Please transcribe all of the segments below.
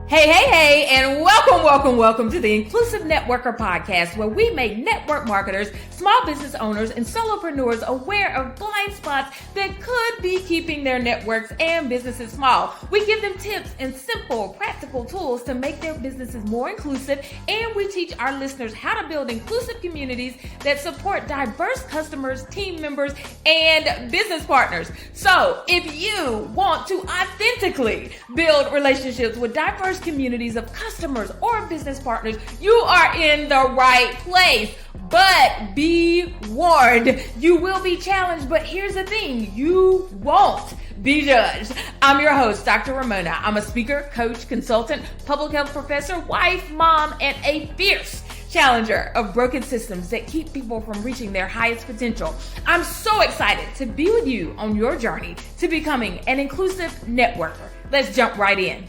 Hey, and welcome to the Inclusive Networker Podcast, where we make network marketers, small business owners, and solopreneurs aware of blind spots that could be keeping their networks and businesses small. We give them tips and simple, practical tools to make their businesses more inclusive, and we teach our listeners how to build inclusive communities that support diverse customers, team members, and business partners. So, if you want to authentically build relationships with diverse communities of customers or business partners, you are in the right place. But be warned, you will be challenged, but here's the thing, you won't be judged. I'm your host, Dr. Raymona. I'm a speaker, coach, consultant, public health professor, wife, mom, and a fierce challenger of broken systems that keep people from reaching their highest potential. I'm so excited to be with you on your journey to becoming an inclusive networker. Let's jump right in.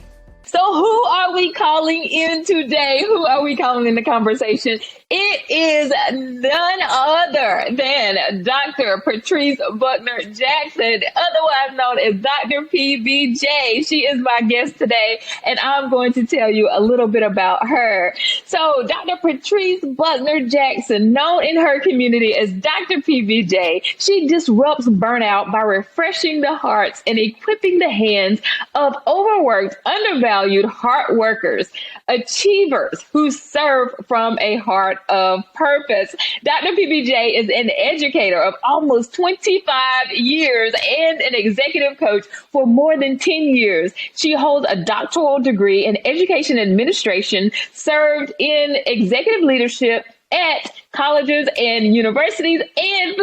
So who are we calling in today? Who are we calling in the conversation? It is none other than Dr. Patrice Buckner Jackson, otherwise known as Dr. PBJ. She is my guest today, and I'm going to tell you a little bit about her. So Dr. Patrice Buckner Jackson, known in her community as Dr. PBJ, she disrupts burnout by refreshing the hearts and equipping the hands of overworked, undervalued heart workers, achievers who serve from a heart of purpose. Dr. PBJ is an educator of almost 25 years and an executive coach for more than 10 years. She holds a doctoral degree in education administration, served in executive leadership at colleges and universities, and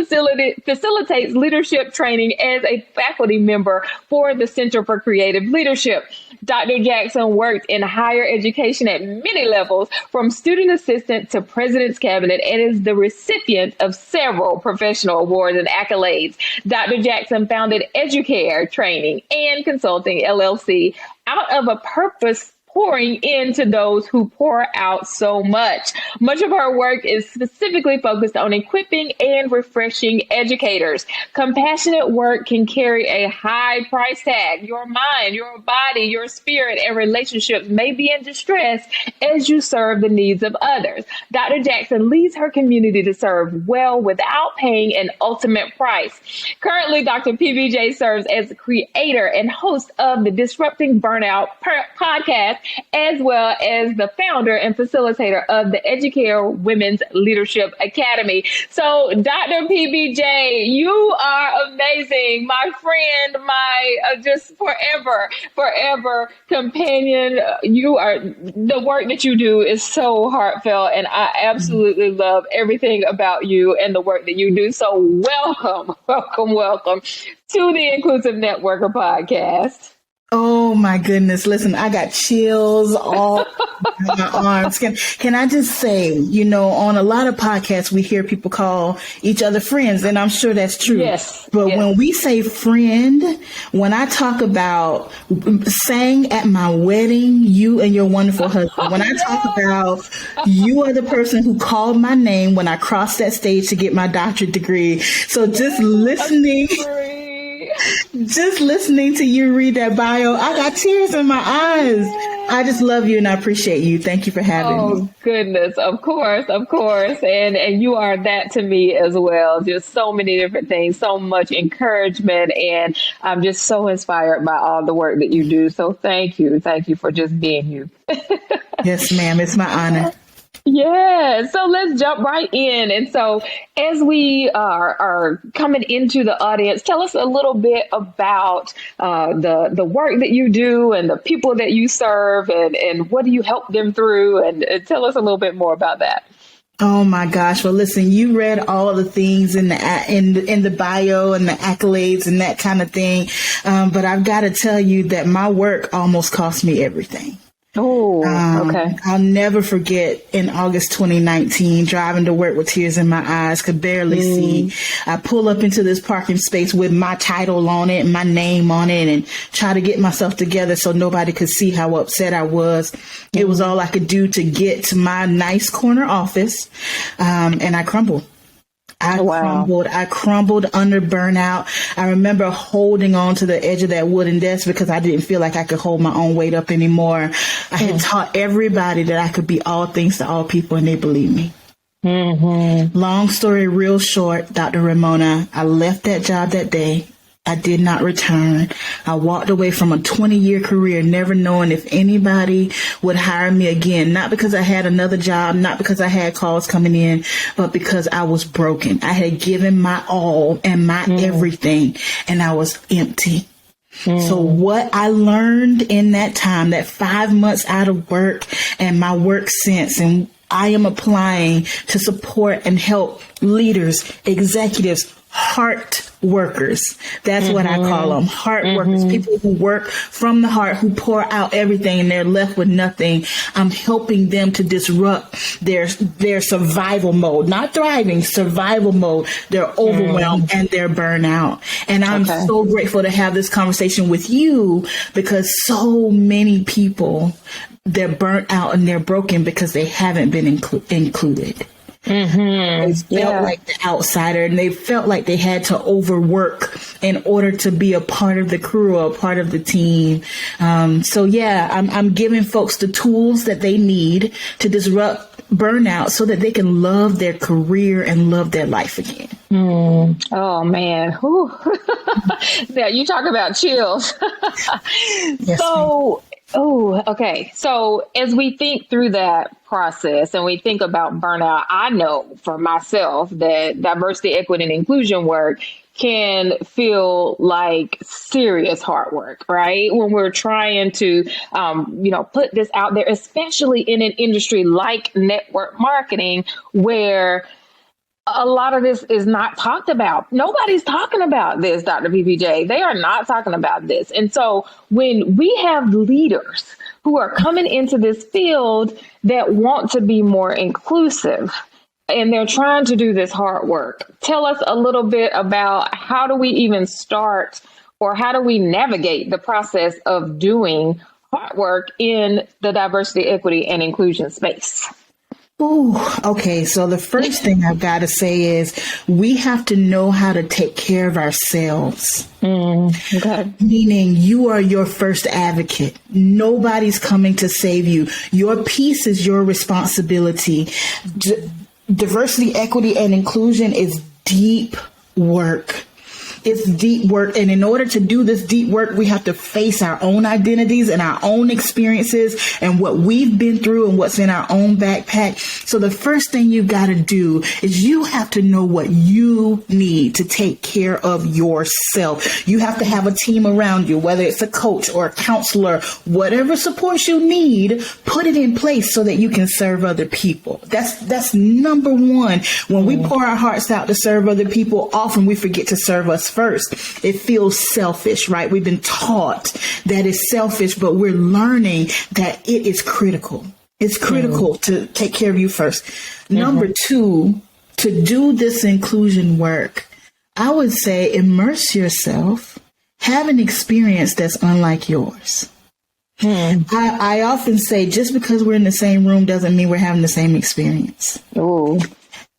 facilitates leadership training as a faculty member for the Center for Creative Leadership. Dr. Jackson worked in higher education at many levels, from student assistant to president's cabinet, and is the recipient of several professional awards and accolades. Dr. Jackson founded EduCare Training and Consulting, LLC, out of a purpose pouring into those who pour out so much. Much of her work is specifically focused on equipping and refreshing educators. Compassionate work can carry a high price tag. Your mind, your body, your spirit, and relationships may be in distress as you serve the needs of others. Dr. Jackson leads her community to serve well without paying an ultimate price. Currently, Dr. PBJ serves as the creator and host of the Disrupting Burnout podcast, as well as the founder and facilitator of the EduCare Women's Leadership Academy. So, Dr. PBJ, you are amazing, my friend, my just forever companion. You are, the work that you do is so heartfelt, and I absolutely love everything about you and the work that you do. So, welcome to the Inclusive Networker Podcast. Oh my goodness. Listen, I got chills all my arms. Can I just say, on a lot of podcasts, we hear people call each other friends, and I'm sure that's true. Yes. But when we say friend, when I talk about sang at my wedding, you and your wonderful husband, when I talk about you are the person who called my name when I crossed that stage to get my doctorate degree. So just listening to you read that bio, I got tears in my eyes. I just love you and I appreciate you. Thank you for having me. Oh, goodness. Of course. And you are that to me as well. Just so many different things, so much encouragement. And I'm just so inspired by all the work that you do. So thank you. Thank you for just being you. Yes, ma'am. It's my honor. Yeah. So let's jump right in. And so as we are coming into the audience, tell us a little bit about the work that you do and the people that you serve, and what do you help them through, and tell us a little bit more about that. Oh my gosh. Well, listen, you read all the things in the bio and the accolades and that kind of thing. But I've got to tell you that my work almost cost me everything. Oh, okay. I'll never forget in August 2019, driving to work with tears in my eyes, could barely see. I pull up into this parking space with my title on it and my name on it and try to get myself together so nobody could see how upset I was. It was all I could do to get to my nice corner office. And I crumbled. I crumbled under burnout. I remember holding on to the edge of that wooden desk because I didn't feel like I could hold my own weight up anymore. I had taught everybody that I could be all things to all people, and they believed me. Mm-hmm. Long story real short, Dr. Raymona, I left that job that day. I did not return. I walked away from a 20-year career, never knowing if anybody would hire me again. Not because I had another job, not because I had calls coming in, but because I was broken. I had given my all and my everything, and I was empty. So what I learned in that time, that 5 months out of work and my work since, and I am applying to support and help leaders, executives, heart workers. That's what I call them. Heart workers, people who work from the heart, who pour out everything and they're left with nothing. I'm helping them to disrupt their survival mode, not thriving, survival mode. They're overwhelmed and they're burnout. And I'm so grateful to have this conversation with you because so many people, they're burnt out and they're broken because they haven't been included. They felt like the outsider, and they felt like they had to overwork in order to be a part of the crew or a part of the team. I'm giving folks the tools that they need to disrupt burnout so that they can love their career and love their life again. Oh man. Yeah, you talk about chills. Yes, So as we think through that process and we think about burnout, I know for myself that diversity, equity, and inclusion work can feel like serious hard work, right? When we're trying to, put this out there, especially in an industry like network marketing, where a lot of this is not talked about. Nobody's talking about this, Dr. PPJ. They are not talking about this. And so when we have leaders who are coming into this field that want to be more inclusive, and they're trying to do this hard work, tell us a little bit about how do we even start, or how do we navigate the process of doing hard work in the diversity, equity, and inclusion space? Okay. So the first thing I've got to say is we have to know how to take care of ourselves. Meaning you are your first advocate. Nobody's coming to save you. Your piece is your responsibility. Diversity, equity, and inclusion is deep work. It's deep work. And in order to do this deep work, we have to face our own identities and our own experiences and what we've been through and what's in our own backpack. So the first thing you got to do is you have to know what you need to take care of yourself. You have to have a team around you, whether it's a coach or a counselor, whatever support you need, put it in place so that you can serve other people. That's number one. When we pour our hearts out to serve other people, often we forget to serve us first. It feels selfish, right? We've been taught that it's selfish, but we're learning that it is critical. It's critical to take care of you first. Number two, to do this inclusion work, I would say immerse yourself, have an experience that's unlike yours. I often say just because we're in the same room doesn't mean we're having the same experience. Ooh.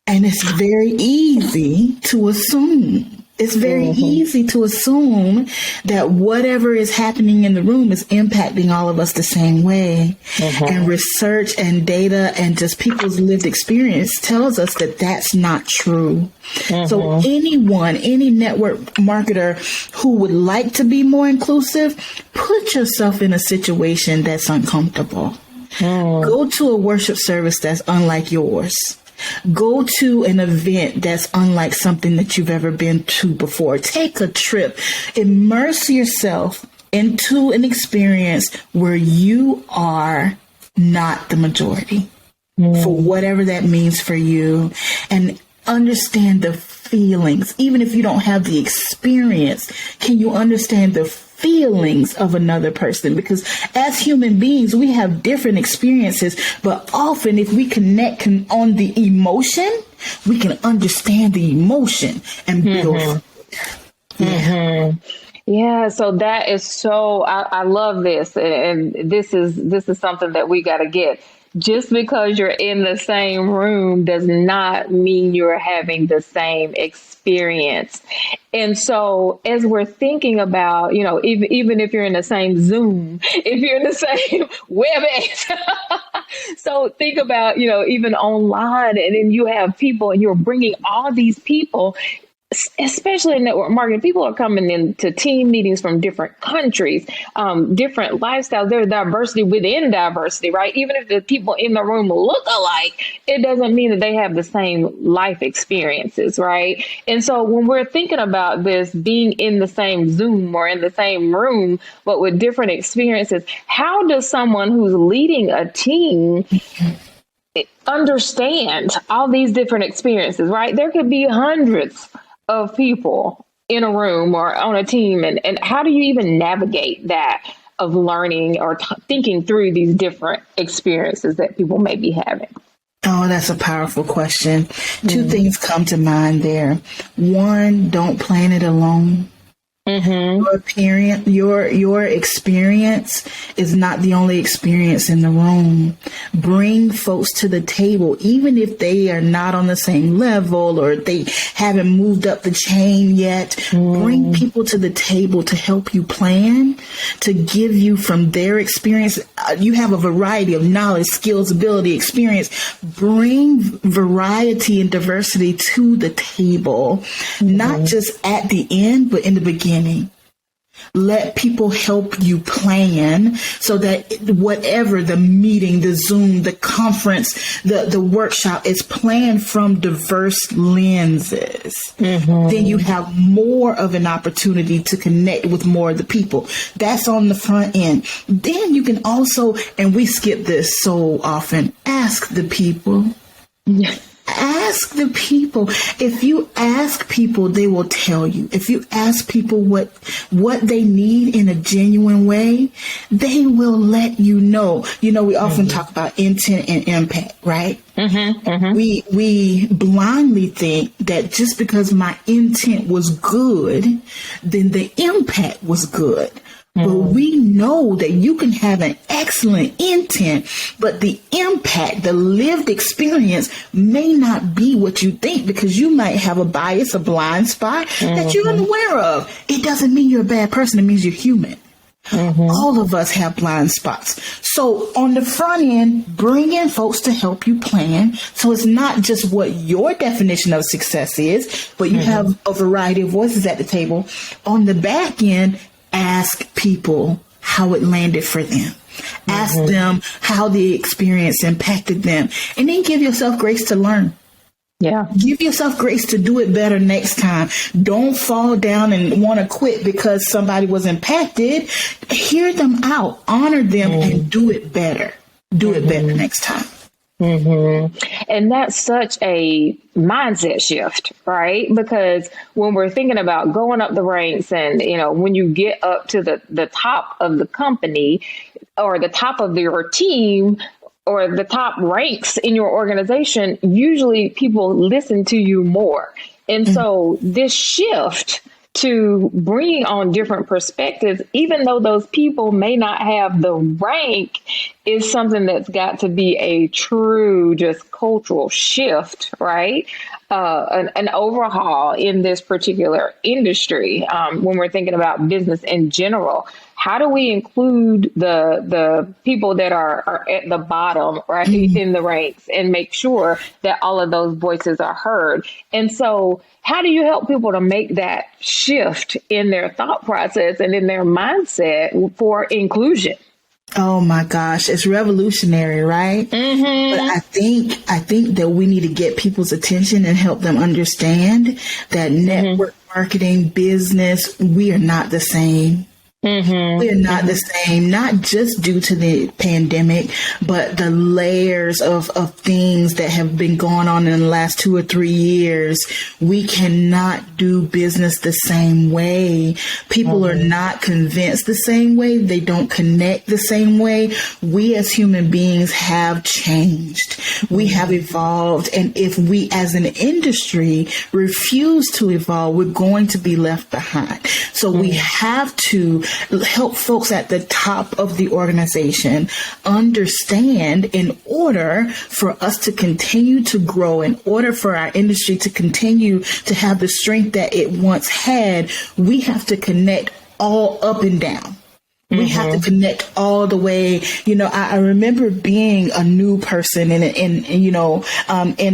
And it's very easy to assume. It's very easy to assume that whatever is happening in the room is impacting all of us the same way. And research and data and just people's lived experience tells us that that's not true. So anyone, any network marketer who would like to be more inclusive, put yourself in a situation that's uncomfortable. Go to a worship service that's unlike yours. Go to an event that's unlike something that you've ever been to before. Take a trip. Immerse yourself into an experience where you are not the majority, for whatever that means for you, and understand the feelings. Even if you don't have the experience, can you understand the feelings of another person? Because as human beings, we have different experiences, but often if we connect on the emotion, we can understand the emotion and build. Yeah, so that is so, I love this. And this is something that we got to get. just because you're in the same room does not mean you're having the same experience. And so as we're thinking about, even if you're in the same Zoom, if you're in the same WebEx, so think about, even online, and then you have people and you're bringing all these people, especially in network marketing. People are coming into team meetings from different countries, different lifestyles. There's diversity within diversity, right? Even if the people in the room look alike, it doesn't mean that they have the same life experiences, right? And so when we're thinking about this being in the same Zoom or in the same room, but with different experiences, how does someone who's leading a team understand all these different experiences, right? There could be hundreds of people in a room or on a team. And how do you even navigate that of learning or thinking through these different experiences that people may be having? Oh, that's a powerful question. Two things come to mind there. One, don't plan it alone. Your experience is not the only experience in the room. Bring folks to the table, even if they are not on the same level or they haven't moved up the chain yet. Bring people to the table to help you plan, to give you from their experience. You have a variety of knowledge, skills, ability, experience. Bring variety and diversity to the table, not just at the end, but in the beginning. Let people help you plan so that whatever the meeting, the Zoom, the conference, the workshop is planned from diverse lenses. Then you have more of an opportunity to connect with more of the people. That's on the front end. Then you can also, and we skip this so often, ask the people. Ask the people. If you ask people, they will tell you. If you ask people what they need in a genuine way, they will let you know. We often talk about intent and impact, right? We blindly think that just because my intent was good, then the impact was good. But we know that you can have an excellent intent, but the impact, the lived experience may not be what you think, because you might have a bias, a blind spot that you're unaware of. It doesn't mean you're a bad person. It means you're human. All of us have blind spots. So on the front end, bring in folks to help you plan. So it's not just what your definition of success is, but you have a variety of voices at the table. On the back end, ask people how it landed for them. Ask them how the experience impacted them. And then give yourself grace to learn. Give yourself grace to do it better next time. Don't fall down and want to quit because somebody was impacted. Hear them out, honor them, and do it better. Do it better next time. And that's such a mindset shift, right? Because when we're thinking about going up the ranks and, when you get up to the top of the company or the top of your team or the top ranks in your organization, usually people listen to you more. And so this shift to bringing on different perspectives, even though those people may not have the rank, is something that's got to be a true just cultural shift, right? An overhaul in this particular industry. When we're thinking about business in general, how do we include the people that are at the bottom, right, in the ranks, and make sure that all of those voices are heard? And so how do you help people to make that shift in their thought process and in their mindset for inclusion? Oh my gosh, it's revolutionary, right? But I think that we need to get people's attention and help them understand that network marketing, business, we are not the same. We're not the same, not just due to the pandemic, but the layers of things that have been going on in the last 2 or 3 years. We cannot do business the same way. People are not convinced the same way. They don't connect the same way. We as human beings have changed. We have evolved. And if we as an industry refuse to evolve, we're going to be left behind. So we have to help folks at the top of the organization understand, in order for us to continue to grow, in order for our industry to continue to have the strength that it once had, we have to connect all up and down. We have to connect all the way. I remember being a new person in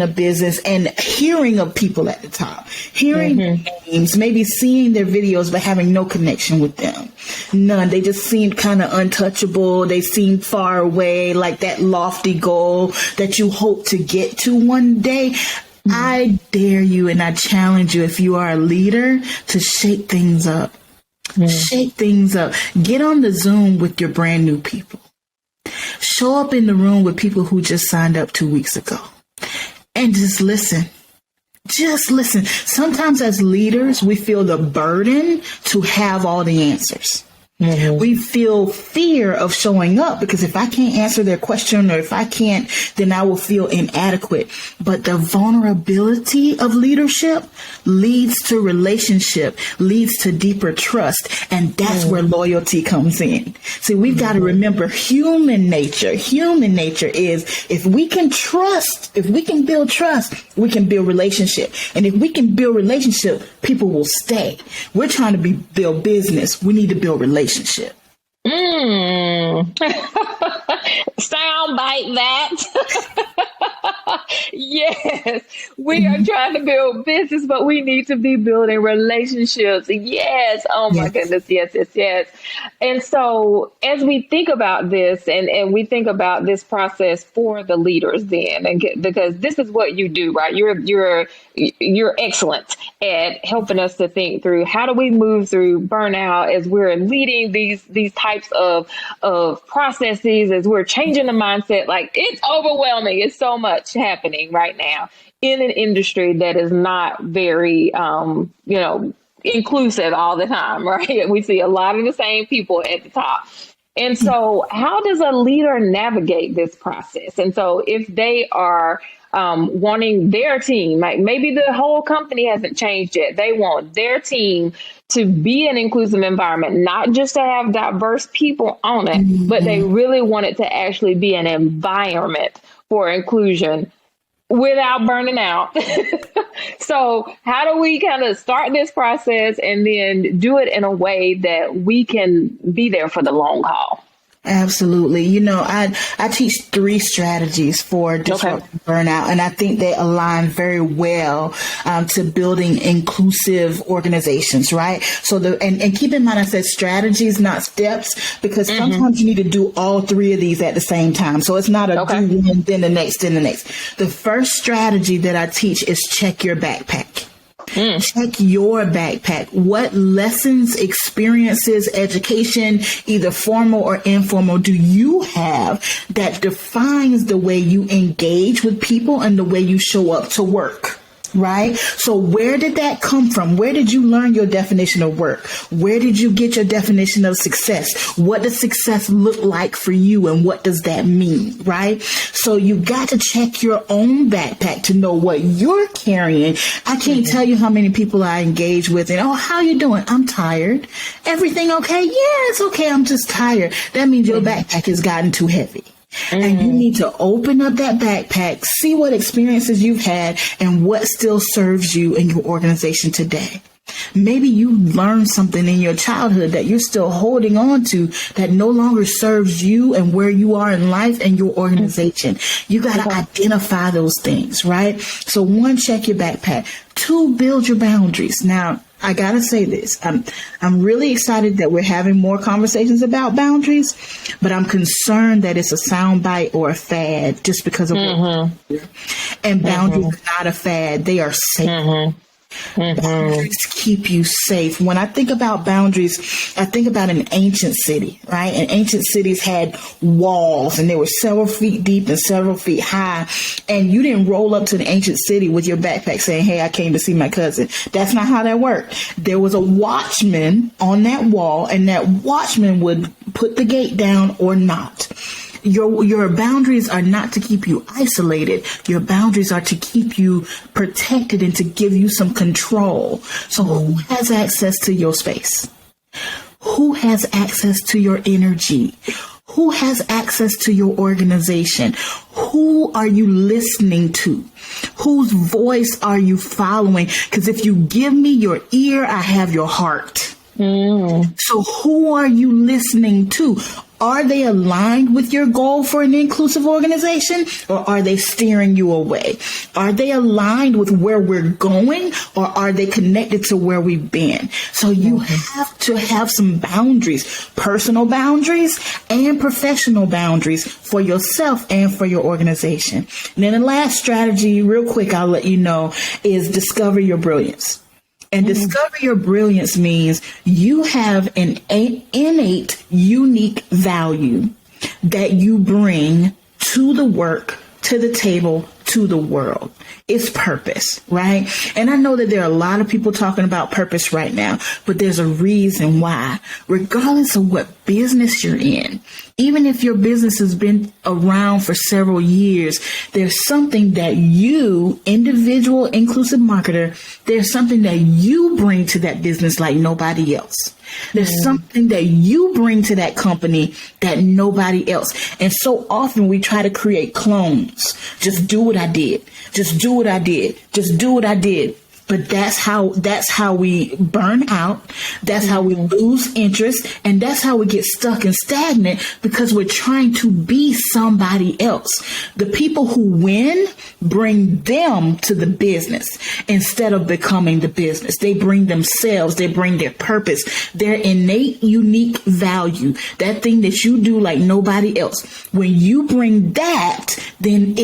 a business and hearing of people at the top, hearing their names, maybe seeing their videos, but having no connection with them. None. They just seemed kind of untouchable. They seemed far away, like that lofty goal that you hope to get to one day. I dare you and I challenge you, if you are a leader, to shake things up. Shake things up. Get on the Zoom with your brand new people. Show up in the room with people who just signed up 2 weeks ago and just listen. Just listen. Sometimes as leaders, we feel the burden to have all the answers. We feel fear of showing up because if I can't answer their question, or if I can't, then I will feel inadequate. But the vulnerability of leadership leads to relationship, leads to deeper trust. And that's where loyalty comes in. See, we've got to remember human nature. Human nature is, if we can trust, if we can build trust, we can build relationship. And if we can build relationship, people will stay. We're trying to build business. We need to build relationship. Sound bite that. Yes, we are trying to build business, but we need to be building relationships. Yes. Oh my goodness. Yes. And so as we think about this and we think about this process for the leaders then, and because this is what you do, right? You're excellent at helping us to think through, how do we move through burnout as we're leading these types of processes, as we're changing the mindset. Like, it's overwhelming. It's so much happening right now in an industry that is not very, inclusive all the time, right? We see a lot of the same people at the top. And so how does a leader navigate this process? And so if they are wanting their team, like maybe the whole company hasn't changed yet, they want their team to be an inclusive environment, not just to have diverse people on it, but they really want it to actually be an environment for inclusion without burning out. So how do we kind of start this process and then do it in a way that we can be there for the long haul? Absolutely. I teach 3 strategies for disrupting burnout, and I think they align very well to building inclusive organizations, right? So and keep in mind, I said strategies, not steps, because sometimes you need to do all 3 of these at the same time. So it's not a do one, then the next, then the next. The first strategy that I teach is check your backpack. Check your backpack. What lessons, experiences, education, either formal or informal, do you have that defines the way you engage with people and the way you show up to work? Right? So where did that come from? Where did you learn your definition of work? Where did you get your definition of success? What does success look like for you? And what does that mean? Right? So you got to check your own backpack to know what you're carrying. I can't tell you how many people I engage with and, how you doing? I'm tired. Everything okay? Yeah, it's okay. I'm just tired. That means your backpack has gotten too heavy. And you need to open up that backpack, see what experiences you've had and what still serves you in your organization today. Maybe you learned something in your childhood that you're still holding on to that no longer serves you and where you are in life and your organization. You got to identify those things, right? So 1, check your backpack. 2, build your boundaries. Now, I got to say this. I'm really excited that we're having more conversations about boundaries, but I'm concerned that it's a soundbite or a fad just because of what and boundaries are not a fad. They are safe. Boundaries keep you safe. When I think about boundaries, I think about an ancient city, right? And ancient cities had walls and they were several feet deep and several feet high. And you didn't roll up to the ancient city with your backpack saying, hey, I came to see my cousin. That's not how that worked. There was a watchman on that wall, and that watchman would put the gate down or not. Your boundaries are not to keep you isolated. Your boundaries are to keep you protected and to give you some control. So who has access to your space? who has access to your energy? Who has access to your organization? Who are you listening to? Whose voice are you following? Because if you give me your ear, I have your heart. So who are you listening to? Are they aligned with your goal for an inclusive organization, or are they steering you away? Are they aligned with where we're going, or are they connected to where we've been? So you have to have some boundaries, personal boundaries and professional boundaries for yourself and for your organization. And then the last strategy, real quick, I'll let you know, is discover your brilliance. And discover your brilliance means you have an innate, unique value that you bring to the work, to the table, to the world. It's purpose, right? And I know that there are a lot of people talking about purpose right now, but there's a reason why. Regardless of what business you're in, even if your business has been around for several years, there's something that you, individual inclusive marketer, there's something that you bring to that business like nobody else. There's something that you bring to that company that nobody else. And so often we try to create clones. Just do what I did. Just do what I did. Just do what I did. But that's how we burn out. That's how we lose interest. And that's how we get stuck and stagnant, because we're trying to be somebody else. The people who win bring them to the business instead of becoming the business. They bring themselves. They bring their purpose, their innate, unique value, that thing that you do like nobody else. When you bring that, then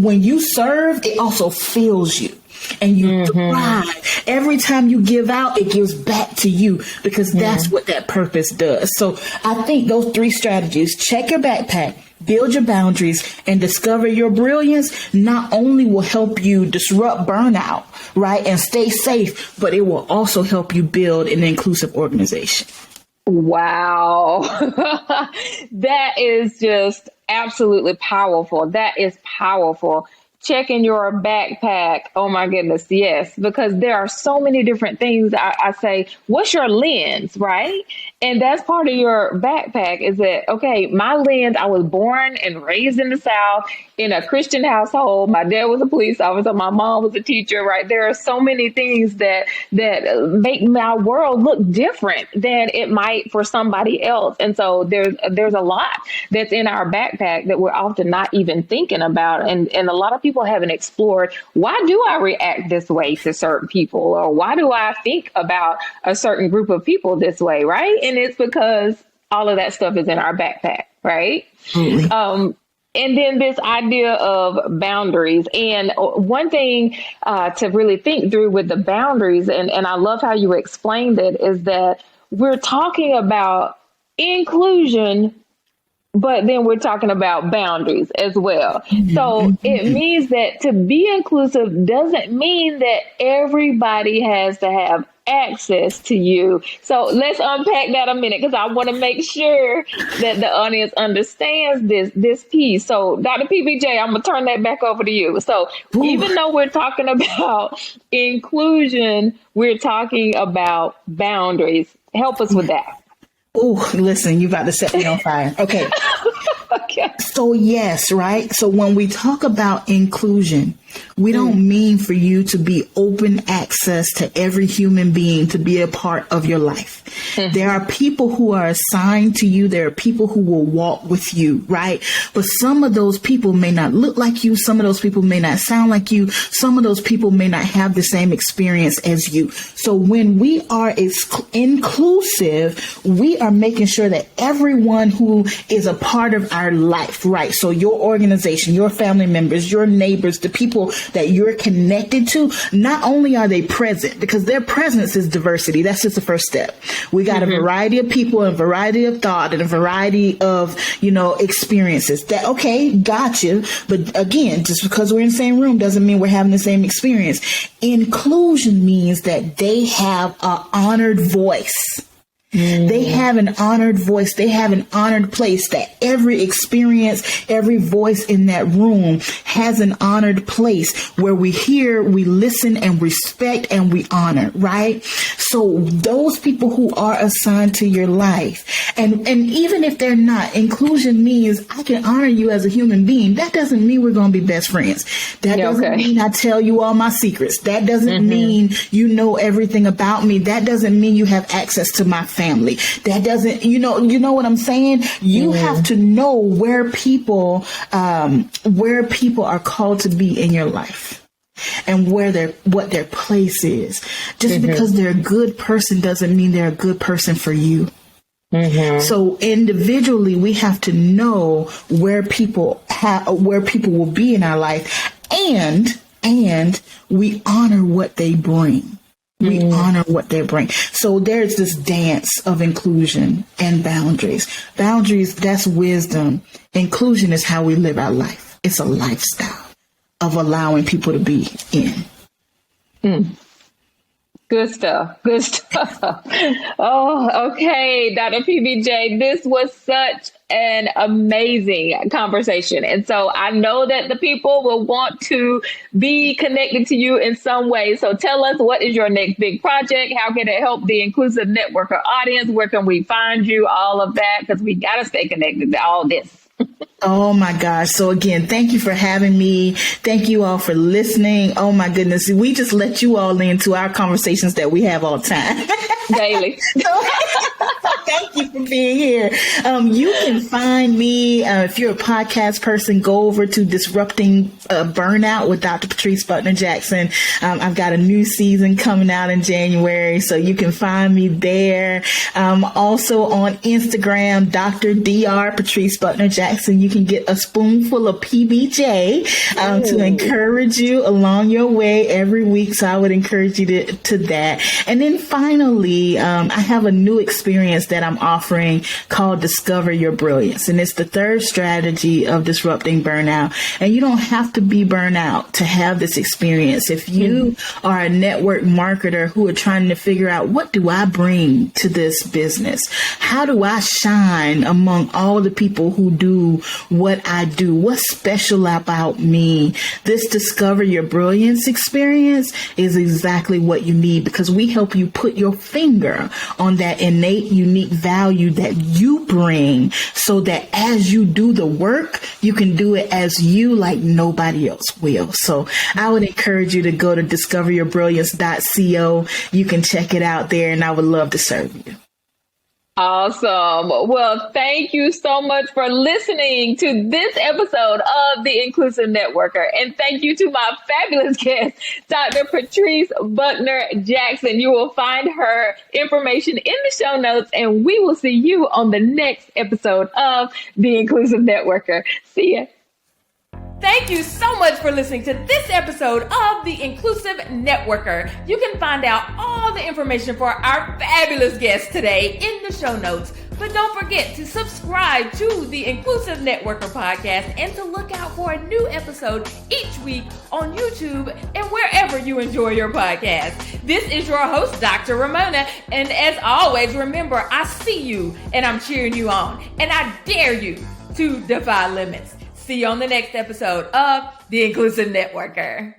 when you serve, it also fills you. And you thrive. Every time you give out, it gives back to you, because that's what that purpose does. So I think those 3 strategies, check your backpack, build your boundaries, and discover your brilliance, not only will help you disrupt burnout, right, and stay safe, but it will also help you build an inclusive organization. Wow. That is just absolutely powerful. That is powerful. Checking your backpack. Oh my goodness. Yes. Because there are so many different things. I say, what's your lens, right? And that's part of your backpack, is that, okay, my lens, I was born and raised in the South in a Christian household. My dad was a police officer. My mom was a teacher, right? There are so many things that make my world look different than it might for somebody else. And so there's a lot that's in our backpack that we're often not even thinking about. And a lot of people haven't explored, why do I react this way to certain people? Or why do I think about a certain group of people this way, right? And it's because all of that stuff is in our backpack, right? And then this idea of boundaries. And one thing to really think through with the boundaries, and I love how you explained it, is that we're talking about inclusion, but then we're talking about boundaries as well. So it means that to be inclusive doesn't mean that everybody has to have access to you. So let's unpack that a minute, because I want to make sure that the audience understands this piece. So Dr. PBJ, I'm going to turn that back over to you. So even though we're talking about inclusion, we're talking about boundaries. Help us with that. Oh, listen, you about to set me on fire. Okay. Okay. So yes, right? So when we talk about inclusion, we don't mean for you to be open access to every human being to be a part of your life. There are people who are assigned to you. There are people who will walk with you, right? But some of those people may not look like you. Some of those people may not sound like you. Some of those people may not have the same experience as you. So when we are inclusive, we are making sure that everyone who is a part of our life, right? So your organization, your family members, your neighbors, the people that you're connected to, not only are they present, because their presence is diversity. That's just the first step. We got a variety of people, a variety of thought, and a variety of, experiences. That, okay, gotcha. But again, just because we're in the same room doesn't mean we're having the same experience. Inclusion means that they have an honored voice. They have an honored voice. They have an honored place, that every experience, every voice in that room has an honored place where we hear, we listen and respect and we honor, right? So those people who are assigned to your life, and even if they're not, inclusion means I can honor you as a human being. That doesn't mean we're going to be best friends. That doesn't mean I tell you all my secrets. That doesn't mean you know everything about me. That doesn't mean you have access to my family. That doesn't, you know what I'm saying? You have to know where people are called to be in your life and what their place is. Just because they're a good person doesn't mean they're a good person for you. So individually, we have to know where people will be in our life, and we honor what they bring. We honor what they bring. So there's this dance of inclusion and boundaries. Boundaries, that's wisdom. Inclusion is how we live our life. It's a lifestyle of allowing people to be in. Good stuff. Good stuff. Oh, okay, Dr. PBJ, this was such an amazing conversation. And so I know that the people will want to be connected to you in some way. So tell us, what is your next big project? How can it help the Inclusive Networker audience? Where can we find you? All of that, because we got to stay connected to all this. Oh my gosh. So again, thank you for having me. Thank you all for listening. Oh my goodness. We just let you all into our conversations that we have all the time. Daily. Thank you for being here. You can find me, if you're a podcast person, go over to Disrupting Burnout with Dr. Patrice Buckner Jackson. I've got a new season coming out in January, so you can find me there. Also on Instagram, Dr. Patrice Buckner Jackson. You can get a spoonful of PBJ to encourage you along your way every week. So I would encourage you to that. And then finally, I have a new experience that I'm offering called Discover Your Brilliance. And it's the third strategy of disrupting burnout. And you don't have to be burnout to have this experience. If you are a network marketer who are trying to figure out, what do I bring to this business? How do I shine among all the people who do what I do? What's special about me? This Discover Your Brilliance experience is exactly what you need, because we help you put your finger on that innate, unique value that you bring, so that as you do the work, you can do it as you, like nobody else will. So I would encourage you to go to discoveryourbrilliance.co. You can check it out there, and I would love to serve you. Awesome. Well, thank you so much for listening to this episode of The Inclusive Networker. And thank you to my fabulous guest, Dr. Patrice Buckner Jackson. You will find her information in the show notes, and we will see you on the next episode of The Inclusive Networker. See ya. Thank you so much for listening to this episode of The Inclusive Networker. You can find out all the information for our fabulous guest today in the show notes. But don't forget to subscribe to the Inclusive Networker podcast and to look out for a new episode each week on YouTube and wherever you enjoy your podcast. This is your host, Dr. Raymona. And as always, remember, I see you and I'm cheering you on. And I dare you to defy limits. See you on the next episode of The Inclusive Networker.